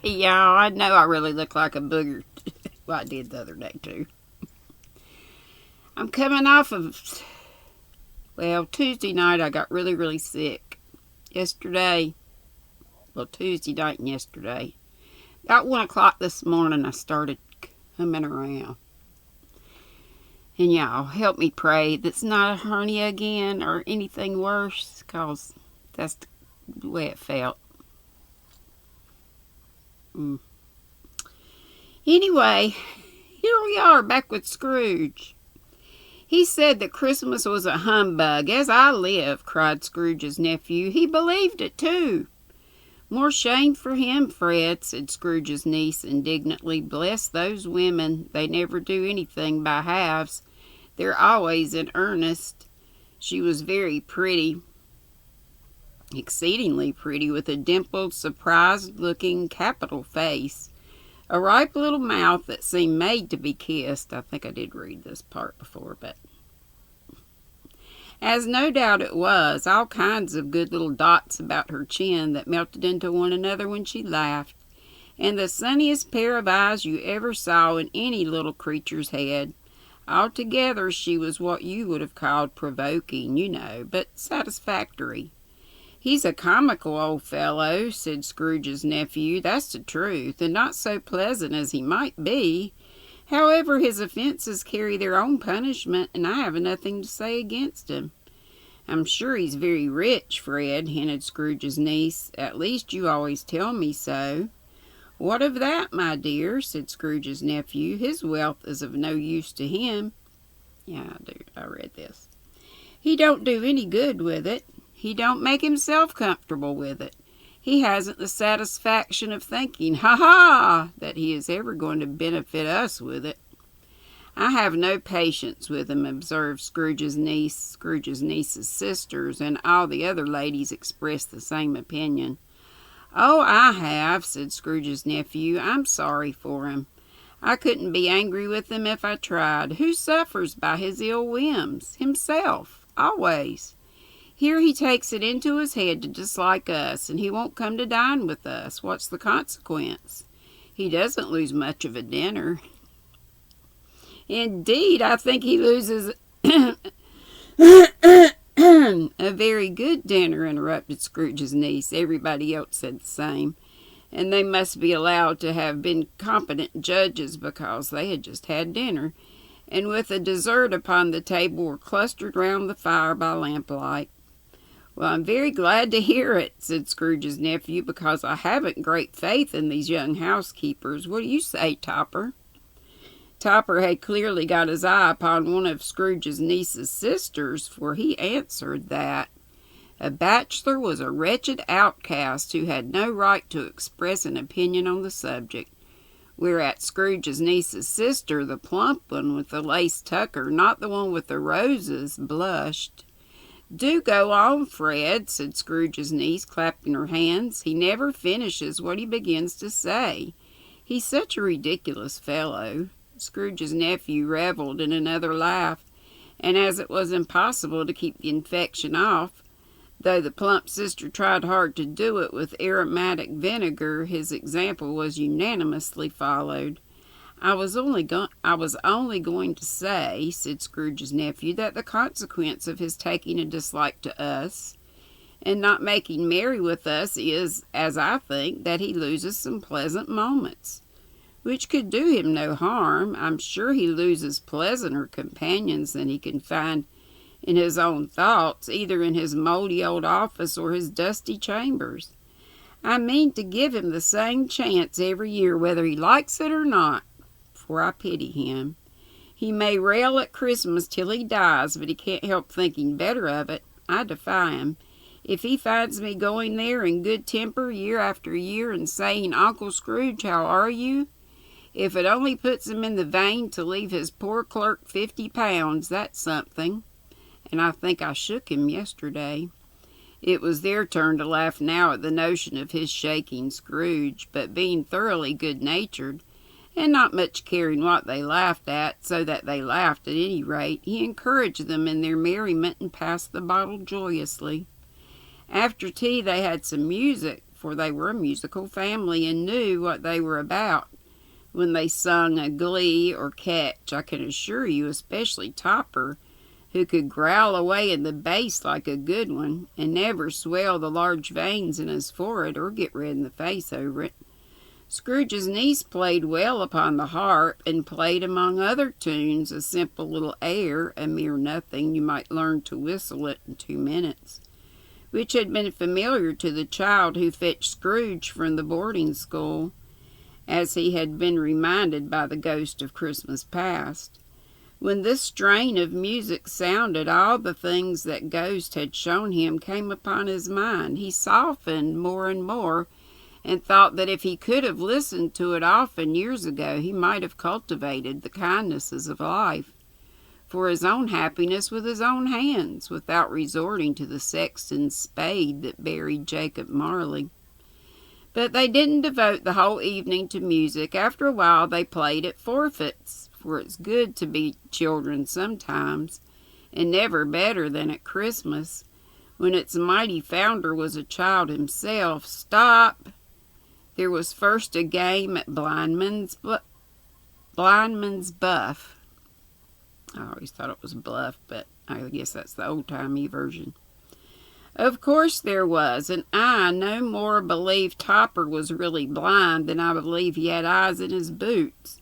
Y'all, I know I really look like a booger. Well, I did the other day, too. I'm coming off of, well, Tuesday night I got really, really sick. Yesterday, well, Tuesday night and yesterday. About 1 o'clock this morning, I started coming around. And y'all, help me pray that's not a hernia again or anything worse, because that's the way it felt. Anyway, here we are back with Scrooge. He said that Christmas was a humbug. As I live, cried Scrooge's nephew. He believed it, too. More shame for him, Fred, said Scrooge's niece indignantly. Bless those women. They never do anything by halves. They're always in earnest. She was very pretty, exceedingly pretty, with a dimpled, surprised-looking, capital face, a ripe little mouth that seemed made to be kissed. I think I did read this part before, but as no doubt it was, all kinds of good little dots about her chin that melted into one another when she laughed, and the sunniest pair of eyes you ever saw in any little creature's head. Altogether, she was what you would have called provoking, you know, but satisfactory. He's a comical old fellow, said Scrooge's nephew. That's the truth, and not so pleasant as he might be. However, his offences carry their own punishment, and I have nothing to say against him. I'm sure he's very rich, Fred, hinted Scrooge's niece. At least you always tell me so. What of that, my dear, said Scrooge's nephew. His wealth is of no use to him. Yeah, I read this. He don't do any good with it. He don't make himself comfortable with it. He hasn't the satisfaction of thinking, ha, that he is ever going to benefit us with it. I have no patience with him, observed Scrooge's niece. Scrooge's niece's sisters and all the other ladies expressed the same opinion. Oh, I have, said Scrooge's nephew. I'm sorry for him. I couldn't be angry with him if I tried. Who suffers by his ill whims? Himself, always. Here he takes it into his head to dislike us, and he won't come to dine with us. What's the consequence? He doesn't lose much of a dinner. Indeed, I think he loses a very good dinner, interrupted Scrooge's niece. Everybody else said the same, and they must be allowed to have been competent judges because they had just had dinner, and with a dessert upon the table were clustered round the fire by lamplight. Well, I'm very glad to hear it, said Scrooge's nephew, because I haven't great faith in these young housekeepers. What do you say, Topper? Topper had clearly got his eye upon one of Scrooge's niece's sisters, for he answered that a bachelor was a wretched outcast who had no right to express an opinion on the subject, whereat Scrooge's niece's sister, the plump one with the lace tucker, not the one with the roses, blushed. Do go on, Fred, said Scrooge's niece, clapping her hands. He never finishes what he begins to say. He's such a ridiculous fellow. Scrooge's nephew revelled in another laugh, and as it was impossible to keep the infection off, though the plump sister tried hard to do it with aromatic vinegar, his example was unanimously followed. I was only going to say, said Scrooge's nephew, that the consequence of his taking a dislike to us and not making merry with us is, as I think, that he loses some pleasant moments, which could do him no harm. I'm sure he loses pleasanter companions than he can find in his own thoughts, either in his mouldy old office or his dusty chambers. I mean to give him the same chance every year, whether he likes it or not, for I pity him. He may rail at Christmas till he dies, but he can't help thinking better of it. I defy him. If he finds me going there in good temper year after year and saying, Uncle Scrooge, how are you? If it only puts him in the vein to leave his poor clerk 50 pounds, that's something. And I think I shook him yesterday. It was their turn to laugh now at the notion of his shaking Scrooge, but being thoroughly good-natured, and not much caring what they laughed at, so that they laughed at any rate, he encouraged them in their merriment and passed the bottle joyously. After tea they had some music, for they were a musical family and knew what they were about when they sung a glee or catch, I can assure you, especially Topper, who could growl away in the bass like a good one, and never swell the large veins in his forehead or get red in the face over it. Scrooge's niece played well upon the harp, and played among other tunes a simple little air, a mere nothing, you might learn to whistle it in 2 minutes, which had been familiar to the child who fetched Scrooge from the boarding school, as he had been reminded by the ghost of Christmas past. When this strain of music sounded, all the things that ghost had shown him came upon his mind. He softened more and more, and thought that if he could have listened to it often years ago, he might have cultivated the kindnesses of life for his own happiness with his own hands, without resorting to the sexton's spade that buried Jacob Marley. But they didn't devote the whole evening to music. After a while they played at forfeits, for it's good to be children sometimes, and never better than at Christmas, when its mighty founder was a child himself. Stop! There was first a game at Blindman's Buff. I always thought it was Bluff, but I guess that's the old-timey version. Of course there was, and I no more believe Topper was really blind than I believe he had eyes in his boots.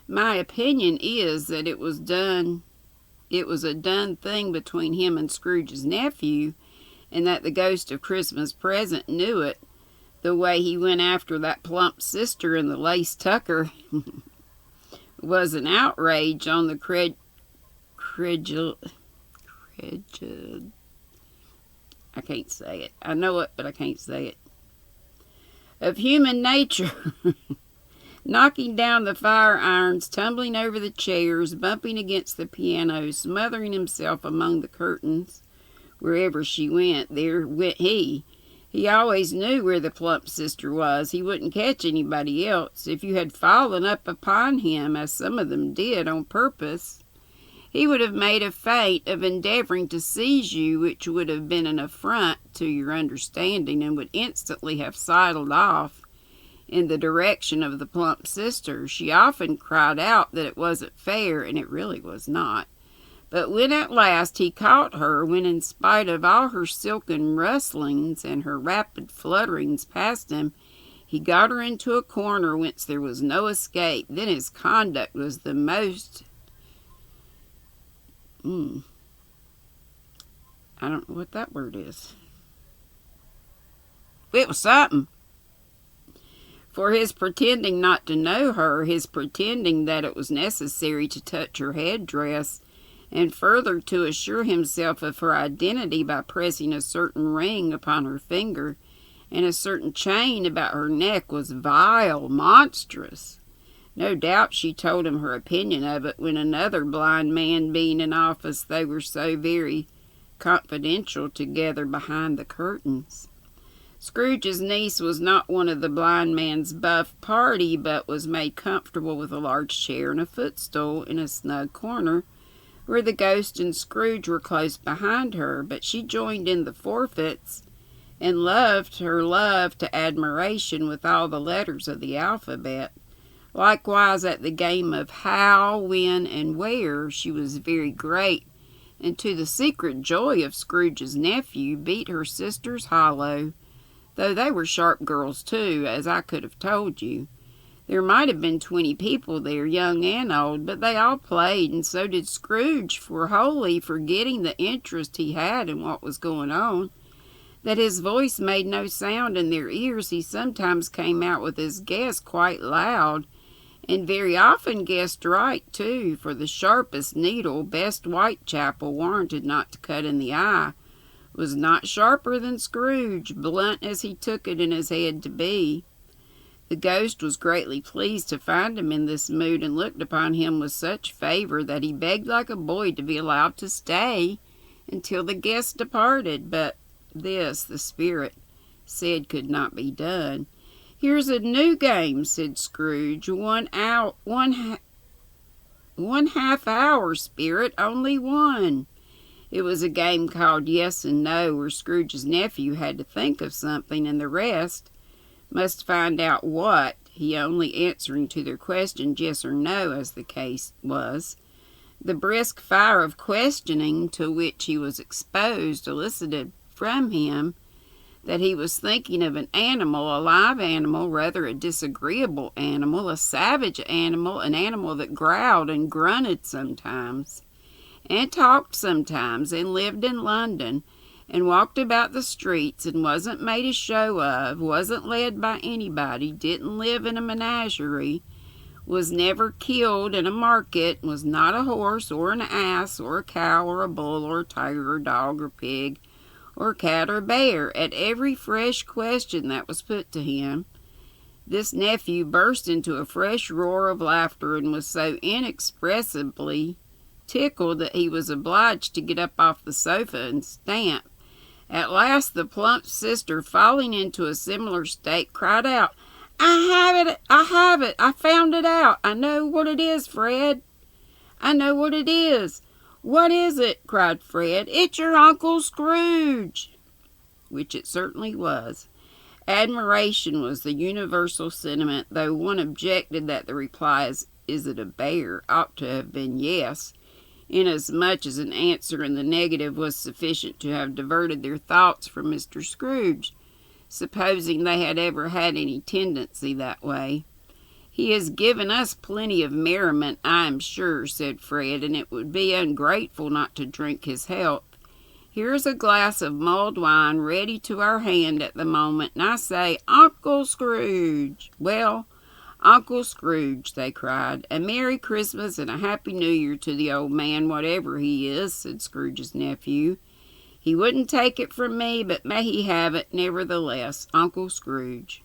My opinion is that it was a done thing between him and Scrooge's nephew, and that the ghost of Christmas present knew it, the way he went after that plump sister in the lace tucker was an outrage on the I can't say it. I know it, but I can't say it. Of human nature. Knocking down the fire irons, tumbling over the chairs, bumping against the piano, smothering himself among the curtains. Wherever she went, there went he. He always knew where the plump sister was. He wouldn't catch anybody else. If you had fallen up upon him, as some of them did on purpose, he would have made a feint of endeavoring to seize you, which would have been an affront to your understanding, and would instantly have sidled off in the direction of the plump sister. She often cried out that it wasn't fair, and it really was not. But when at last he caught her, when in spite of all her silken rustlings and her rapid flutterings past him, he got her into a corner whence there was no escape, then his conduct was the most... I don't know what that word is. It was something. For his pretending not to know her, his pretending that it was necessary to touch her headdress, and further to assure himself of her identity by pressing a certain ring upon her finger and a certain chain about her neck, was vile, monstrous. No doubt she told him her opinion of it when another blind man being in office, they were so very confidential together behind the curtains. Scrooge's niece was not one of the blind man's buff party, but was made comfortable with a large chair and a footstool in a snug corner, where the ghost and Scrooge were close behind her. But she joined in the forfeits, and loved her love to admiration with all the letters of the alphabet. Likewise at the game of how, when, and where, she was very great, and to the secret joy of Scrooge's nephew, beat her sisters hollow, though they were sharp girls too, as I could have told you. There might have been 20 people there, young and old, but they all played, and so did Scrooge, for wholly forgetting the interest he had in what was going on, that his voice made no sound in their ears. He sometimes came out with his guess quite loud, and very often guessed right, too, for the sharpest needle, best Whitechapel warranted not to cut in the eye, was not sharper than Scrooge, blunt as he took it in his head to be. The ghost was greatly pleased to find him in this mood, and looked upon him with such favor that he begged like a boy to be allowed to stay until the guests departed. But this, the spirit said, could not be done. "Here's a new game," said Scrooge. One half hour, spirit, only one." It was a game called Yes and No, where Scrooge's nephew had to think of something, and the rest, Must find out what, he only answering to their questions yes or no, as the case was. The brisk fire of questioning to which he was exposed elicited from him that he was thinking of an animal, a live animal, rather a disagreeable animal, a savage animal, an animal that growled and grunted sometimes, and talked sometimes, and lived in London, and walked about the streets, and wasn't made a show of, wasn't led by anybody, didn't live in a menagerie, was never killed in a market, was not a horse or an ass or a cow or a bull or a tiger or dog or pig or cat or bear. At every fresh question that was put to him, this nephew burst into a fresh roar of laughter and was so inexpressibly tickled that he was obliged to get up off the sofa and stamp. At last the plump sister, falling into a similar state, cried out, I have it, I found it out. I know what it is, Fred. I know what it is. What is it? Cried Fred. It's your Uncle Scrooge. Which it certainly was. Admiration was the universal sentiment, though one objected that the reply, is it a bear, ought to have been yes, inasmuch as an answer in the negative was sufficient to have diverted their thoughts from Mr. Scrooge, supposing they had ever had any tendency that way. He has given us plenty of merriment, I am sure, said Fred, and it would be ungrateful not to drink his health. Here is a glass of mulled wine ready to our hand at the moment, and I say, Uncle Scrooge. Well, Uncle Scrooge, they cried. A Merry Christmas and a Happy New Year to the old man, whatever he is, said Scrooge's nephew. He wouldn't take it from me, but may he have it nevertheless, Uncle Scrooge.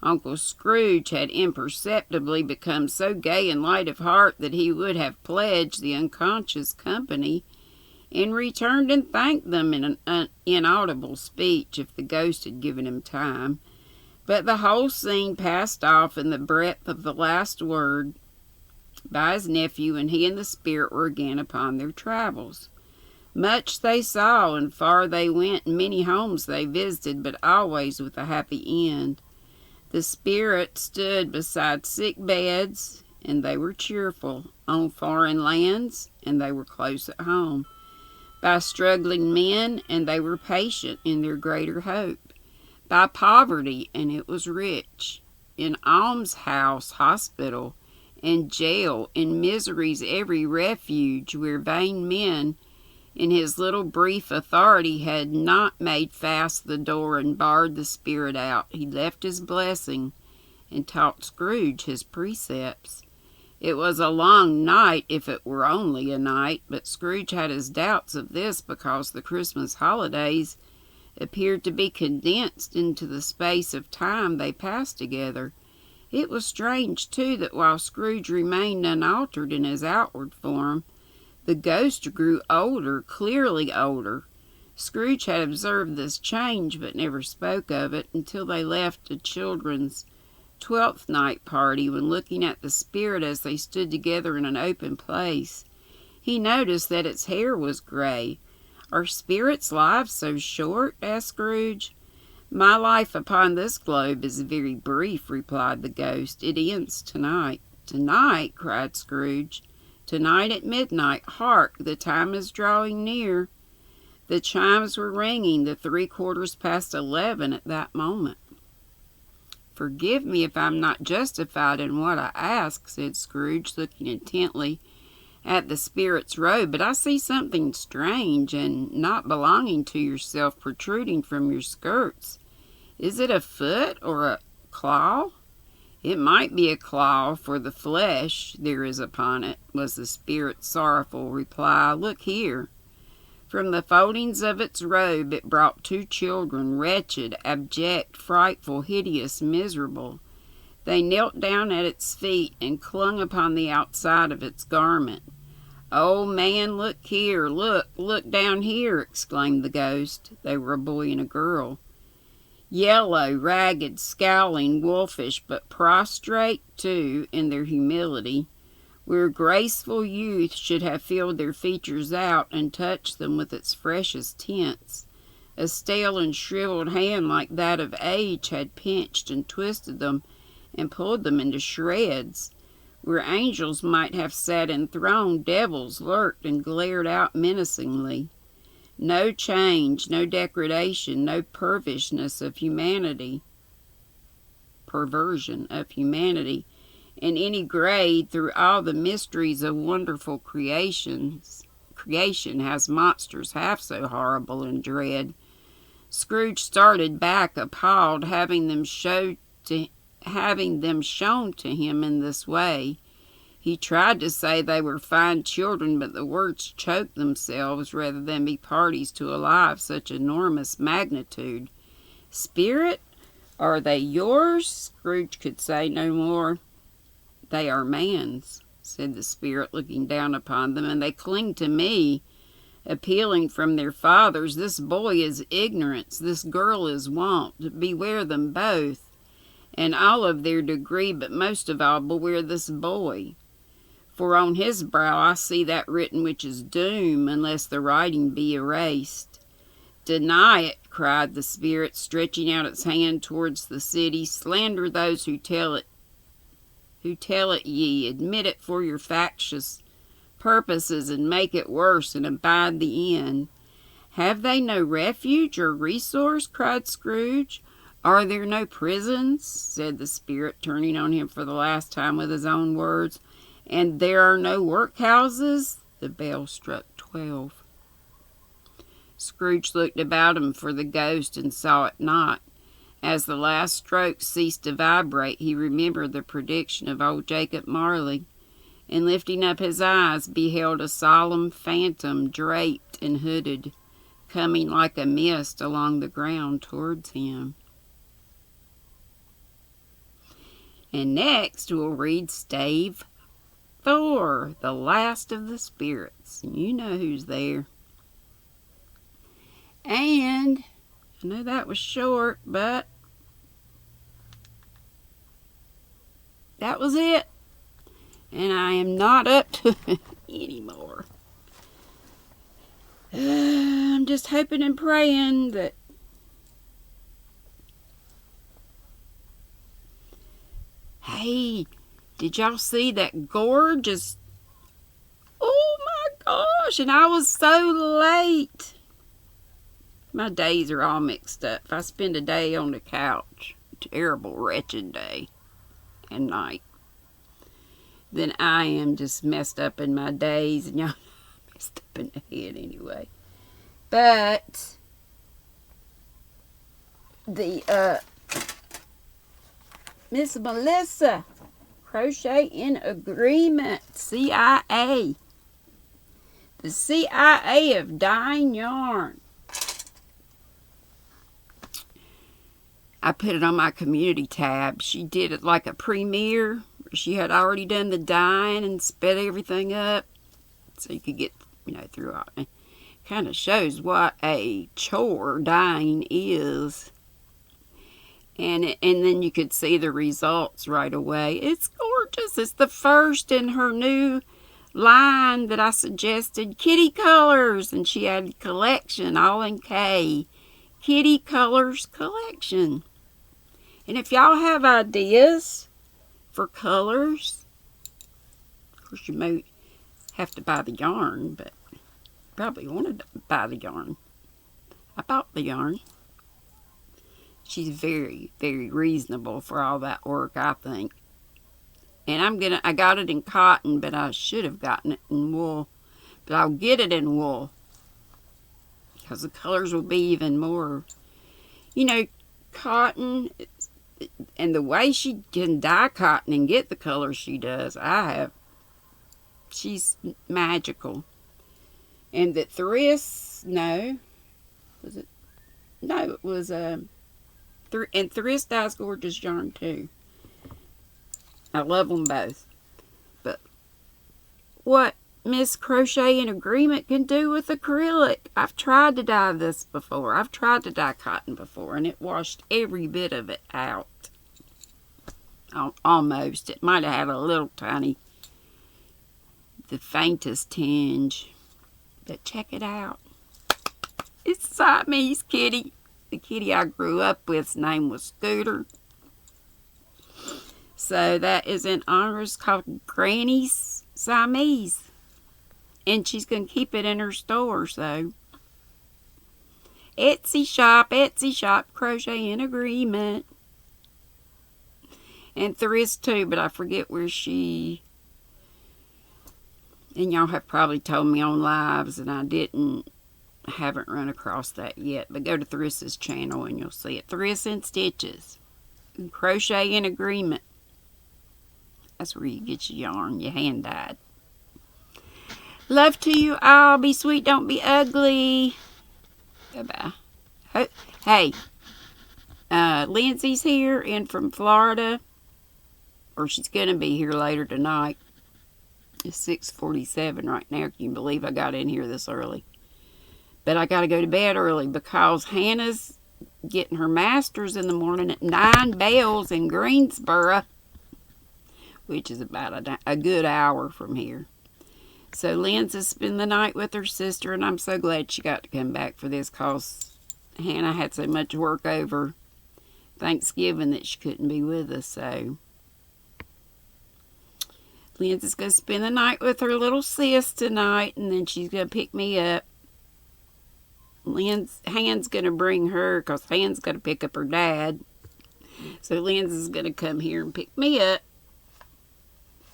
Uncle Scrooge had imperceptibly become so gay and light of heart that he would have pledged the unconscious company and returned and thanked them in an inaudible speech if the ghost had given him time. But the whole scene passed off in the breath of the last word by his nephew, and he and the spirit were again upon their travels. Much they saw, and far they went, and many homes they visited, but always with a happy end. The spirit stood beside sick beds, and they were cheerful, on foreign lands, and they were close at home, by struggling men, and they were patient in their greater hope, by poverty, and it was rich, in almshouse, hospital, and jail, in misery's every refuge, where vain men in his little brief authority had not made fast the door and barred the spirit out. He left his blessing and taught Scrooge his precepts. It was a long night, if it were only a night, but Scrooge had his doubts of this because the Christmas holidays appeared to be condensed into the space of time they passed together. It was strange, too, that while Scrooge remained unaltered in his outward form, the ghost grew older, clearly older. Scrooge had observed this change, but never spoke of it until they left a children's 12th night party, when looking at the spirit as they stood together in an open place, he noticed that its hair was gray. Are spirits' lives so short? Asked Scrooge. My life upon this globe is very brief, replied the ghost. It ends tonight. Tonight? Cried Scrooge. Tonight at midnight. Hark, the time is drawing near. The chimes were ringing, the 11:15 at that moment. Forgive me if I'm not justified in what I ask, said Scrooge, looking intently at the spirit's robe, but I see something strange and not belonging to yourself protruding from your skirts. Is it a foot or a claw? It might be a claw, for the flesh there is upon it, was the spirit's sorrowful reply. Look here. From the foldings of its robe it brought 2 children, wretched, abject, frightful, hideous, miserable. They knelt down at its feet and clung upon the outside of its garment. Oh, man, look here, look down here, exclaimed the ghost. They were a boy and a girl. Yellow, ragged, scowling, wolfish, but prostrate, too, in their humility, where graceful youth should have filled their features out and touched them with its freshest tints. A stale and shriveled hand like that of age had pinched and twisted them and pulled them into shreds. Where angels might have sat enthroned, devils lurked and glared out menacingly. No change, no degradation, no perversion of humanity in any grade through all the mysteries of wonderful creation has monsters half so horrible and dread. Scrooge started back, appalled, having them shown to him in this way. He tried to say they were fine children, but the words choked themselves rather than be parties to a lie of such enormous magnitude. Spirit? Are they yours? Scrooge could say no more. They are man's, said the spirit, looking down upon them, and they cling to me, appealing from their fathers. This boy is ignorance, this girl is want. Beware them both, and all of their degree, but most of all beware this boy. For on his brow I see that written which is doom, unless the writing be erased. Deny it, cried the spirit, stretching out its hand towards the city. Slander those who tell it ye. Admit it for your factious purposes, and make it worse, and abide the end. Have they no refuge or resource? Cried Scrooge. Are there no prisons? Said the spirit, turning on him for the last time with his own words. And there are no workhouses? The bell struck 12. Scrooge looked about him for the ghost and saw it not. As the last stroke ceased to vibrate, he remembered the prediction of old Jacob Marley, and lifting up his eyes, beheld a solemn phantom, draped and hooded, coming like a mist along the ground towards him. And next we'll read Stave 4, the last of the spirits. You know who's there. And I know that was short, but that was it. And I am not up to it anymore. I'm just hoping and praying that hey, did y'all see that gorgeous? Oh my gosh, and I was so late. My days are all mixed up. If I spend a day on the couch, terrible, wretched day and night, then I am just messed up in my days, and y'all messed up in the head anyway. But the Miss Melissa, Crochet in Agreement, CIA. The CIA of Dyeing Yarn. I put it on my community tab. She did it like a premiere. She had already done the dyeing and sped everything up so you could get, through all. It kind of shows what a chore dyeing is. And then you could see the results right away. It's gorgeous. It's the first in her new line that I suggested, Kitty Colors. And she had collection, all in K. Kitty Colors Collection. And if y'all have ideas for colors, of course you may have to buy the yarn, but you probably want to buy the yarn. I bought the yarn. She's very, very reasonable for all that work, I think. And I got it in cotton, but I should have gotten it in wool. But I'll get it in wool, because the colors will be even more, cotton, and the way she can dye cotton and get the colors she does, she's magical. And the and Thriss dyes gorgeous yarn too. I love them both. But what Miss Crochet in Agreement can do with acrylic, I've tried to dye this before. I've tried to dye cotton before, and it washed every bit of it out. Almost. It might have had a little tiny, the faintest tinge. But check it out. It's a Siamese kitty. The kitty I grew up with's name was Scooter. So that is in honor. It's called Granny's Siamese. And she's going to keep it in her store, so. Etsy shop, crochet in agreement. And there is too, but I forget where she. And y'all have probably told me on lives, and I haven't run across that yet. But go to Thrissa's channel and you'll see it. Thrissa and Stitches. And crochet in agreement. That's where you get your yarn, your hand dyed. Love to you all. Be sweet, don't be ugly. Bye-bye. Hey, Lindsay's here and from Florida. Or she's going to be here later tonight. It's 6:47 right now. Can you believe I got in here this early? But I got to go to bed early because Hannah's getting her master's in the morning at 9 bells in Greensboro, which is about a good hour from here. So Lynn's spend the night with her sister, and I'm so glad she got to come back for this because Hannah had so much work over Thanksgiving that she couldn't be with us. So Lynn's is going to spend the night with her little sis tonight, and then she's going to pick me up. Han's going to bring her because Han's going to pick up her dad. So Lynn's is going to come here and pick me up.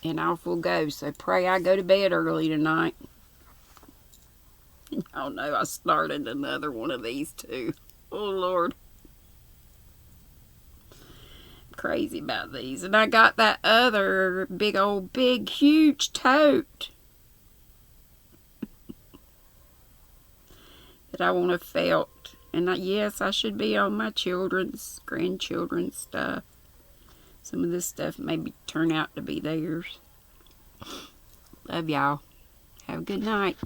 And off we'll go. So pray I go to bed early tonight. Y'all know I started another one of these too. Oh, Lord. Crazy about these. And I got that other big, huge tote that I want to felt. And yes, I should be on my grandchildren's stuff. Some of this stuff maybe turn out to be theirs. Love y'all. Have a good night.